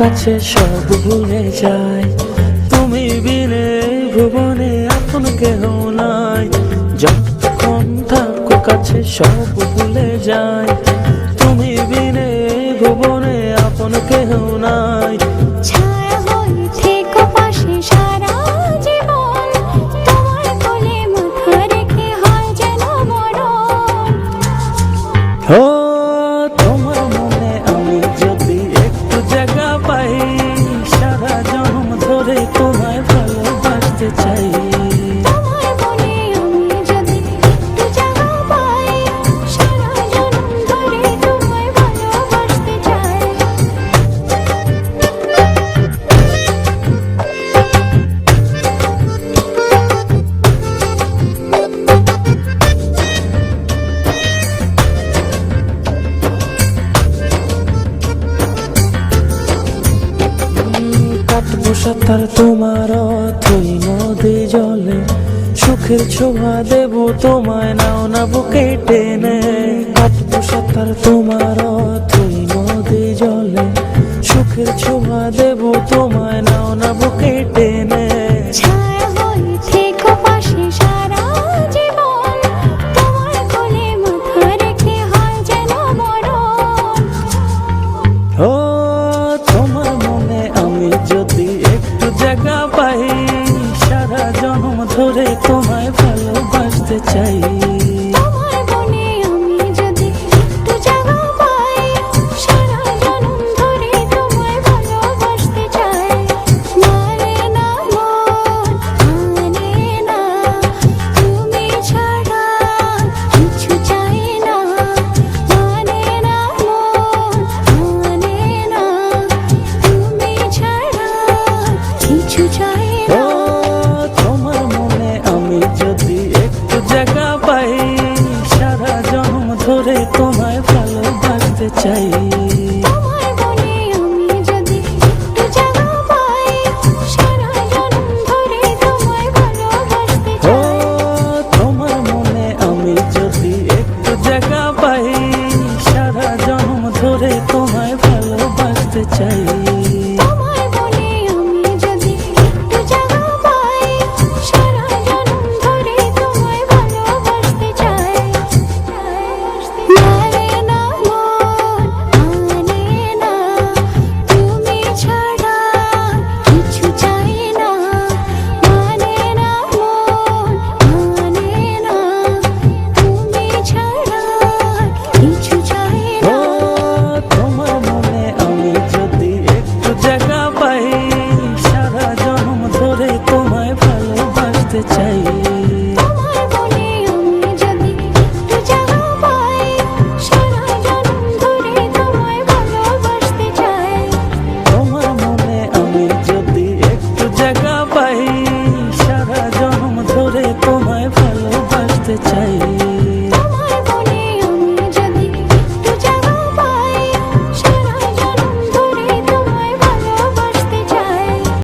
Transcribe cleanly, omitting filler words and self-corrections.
কাছে সব ভুলে যায়, তুমি বিনে ভুবনে আপন কেহ নাই। যতক্ষণ থাকো কাছে সব ভুলে যায়, তুমি বিনে ভুবনে আপন কেহ নাই। ছায়া হয়ে থেকো পাশে সারা জীবন, তোমার কোলে মাথা রেখে হয় যেন মরণ। ও তোমার মনে আমি যদি একটু জায়গা পাই, সারা জন্ম ধরে তোমায় ভালোবাসতে চাই। তোমার মনে আমি যদি একটু জায়গা পাই, সারা জন্ম ধরে তোমায় ভালোবাসতে চাই। কাটবো সাঁতার তোমার অথই নদী জলে, সুখের ছোঁয়া দেব তোমায়, নাও না বুকে টেনে। কাটবো সাঁতার তোমার অথই নদী জলে, সুখের ছোঁয়া দেব তোমায়, নাও না বুকে টেনে। ছায়া হয়ে থেকো পাশে সারা জীবন, তোমার কোলে মাথা রেখে হয় যেন মরণ। ও তোমার মনে আমি যদি একটু জায়গা পাই, সারা জন্ম ধরে তোমায় ভালোবাসতে চাই। তোমার মনে আমি যদি একটু জায়গা পাই, সারা জন্ম ধরে তোমায় ভালোবাসতে চাই। মানে না মন, মানে না, তুমি ছাড়া কিছু চাই না। মানে না মন, মানে না, তুমি ছাড়া কিছু চাই ও না। তোমার মনে আমি যদি একটু জায়গা পাই, সারা জন্ম ধরে তোমায় ভালোবাসতে চাই।